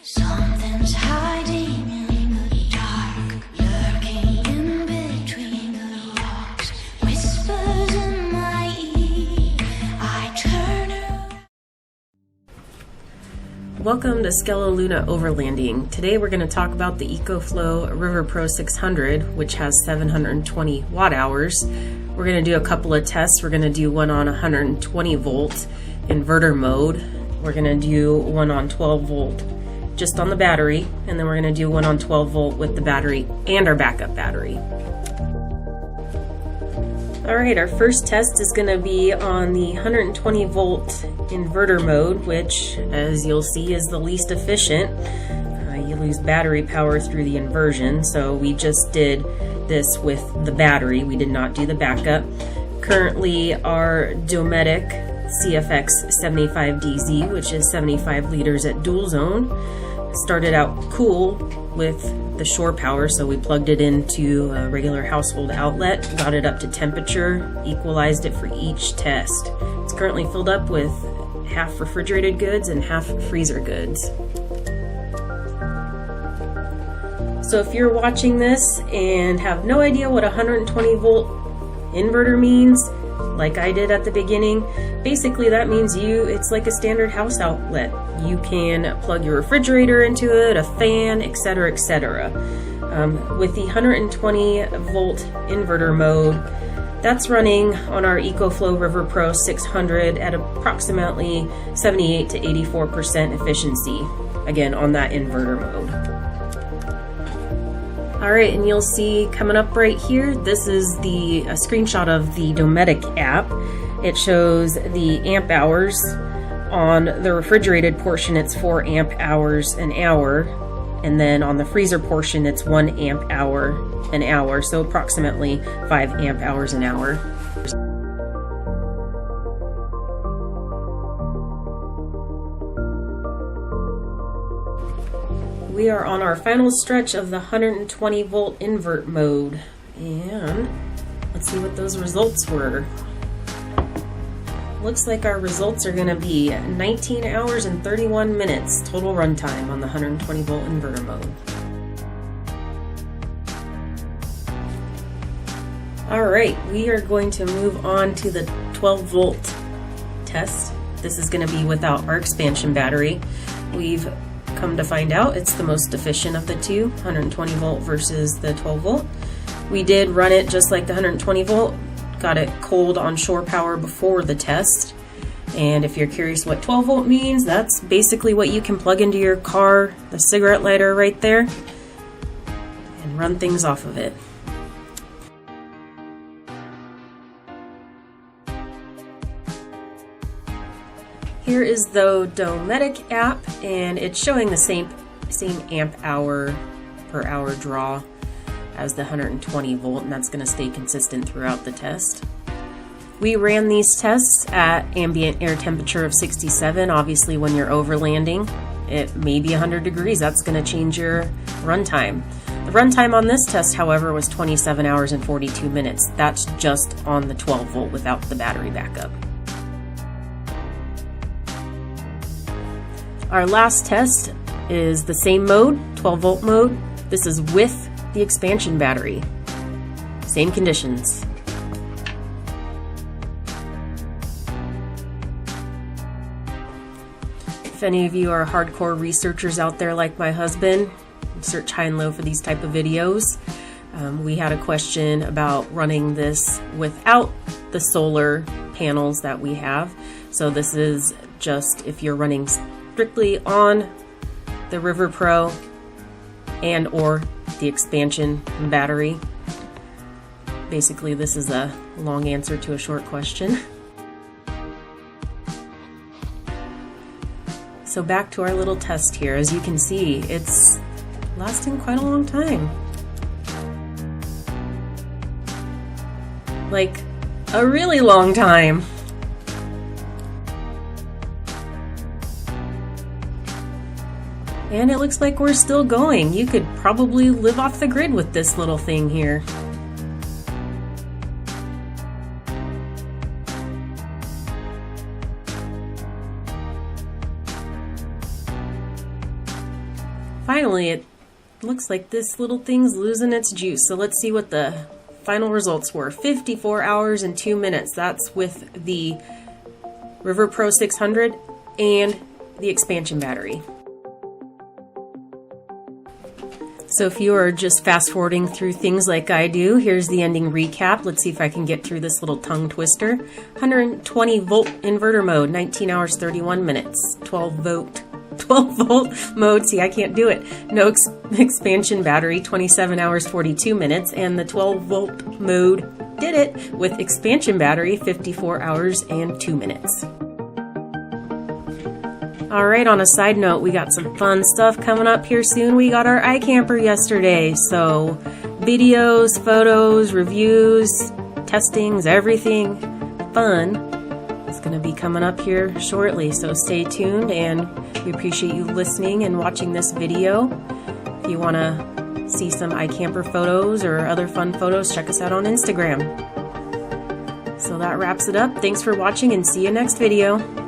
Something's hiding in the dark, lurking in between the rocks. Whispers in my ear, I turn around. Welcome to Luna Overlanding. Today we're going to talk about the EcoFlow River Pro 600, which has 720 watt hours. We're going to do a couple of tests. We're going to do one on 120 volt inverter mode. We're going to do one on 12 volt just on the battery, and then we're going to do one on 12 volt with the battery and our backup battery. Alright, our first test is going to be on the 120 volt inverter mode, which, as you'll see, is the least efficient. You lose battery power through the inversion, so we just did this with the battery. We did not do the backup. Currently, our Dometic CFX 75DZ, which is 75 liters at dual zone, started out cool with the shore power, so we plugged it into a regular household outlet, got it up to temperature, equalized it for each test. It's currently filled up with half refrigerated goods and half freezer goods. So if you're watching this and have no idea what a 120 volt inverter means, like I did at the beginning, basically that means it's like a standard house outlet. You can plug your refrigerator into it, a fan, etc., etc. With the 120 volt inverter mode, that's running on our EcoFlow River Pro 600 at approximately 78 to 84% efficiency, again on that inverter mode. Alright, and you'll see coming up right here, this is a screenshot of the Dometic app. It shows the amp hours. On the refrigerated portion, it's 4 amp hours an hour, and then on the freezer portion, it's 1 amp hour an hour, so approximately 5 amp hours an hour. We are on our final stretch of the 120 volt invert mode, and let's see what those results were. Looks like our results are going to be 19 hours and 31 minutes total runtime on the 120 volt inverter mode. Alright, we are going to move on to the 12 volt test. This is going to be without our expansion battery. We've come to find out it's the most efficient of the two, 120 volt versus the 12 volt. We did run it just like the 120 volt, got it cold on shore power before the test. And if you're curious what 12 volt means, that's basically what you can plug into your car, the cigarette lighter right there, and run things off of it. Here is the Dometic app, and it's showing the same amp hour per hour draw as the 120 volt, and that's going to stay consistent throughout the test. We ran these tests at ambient air temperature of 67. Obviously, when you're overlanding, it may be 100 degrees. That's going to change your runtime. The runtime on this test, however, was 27 hours and 42 minutes. That's just on the 12 volt without the battery backup. Our last test is the same mode, 12 volt mode. This is with the expansion battery. Same conditions. If any of you are hardcore researchers out there like my husband, search high and low for these type of videos. We had a question about running this without the solar panels that we have. So this is just if you're running strictly on the River Pro and or the expansion battery. Basically, this is a long answer to a short question. So back to our little test here. As you can see, it's lasting quite a long time. Like a really long time. And it looks like we're still going. You could probably live off the grid with this little thing here. Finally, it looks like this little thing's losing its juice. So let's see what the final results were. 54 hours and 2 minutes. That's with the River Pro 600 and the expansion battery. So if you are just fast forwarding through things like I do, here's the ending recap. Let's see if I can get through this little tongue twister. 120 volt inverter mode, 19 hours 31 minutes. 12 volt mode, see I can't do it. No expansion battery, 27 hours 42 minutes, and the 12 volt mode did it with expansion battery, 54 hours and 2 minutes. Alright, on a side note, we got some fun stuff coming up here soon. We got our iCamper yesterday, so videos, photos, reviews, testings, everything fun is going to be coming up here shortly, so stay tuned, and we appreciate you listening and watching this video. If you want to see some iCamper photos or other fun photos, check us out on Instagram. So that wraps it up. Thanks for watching, and see you next video.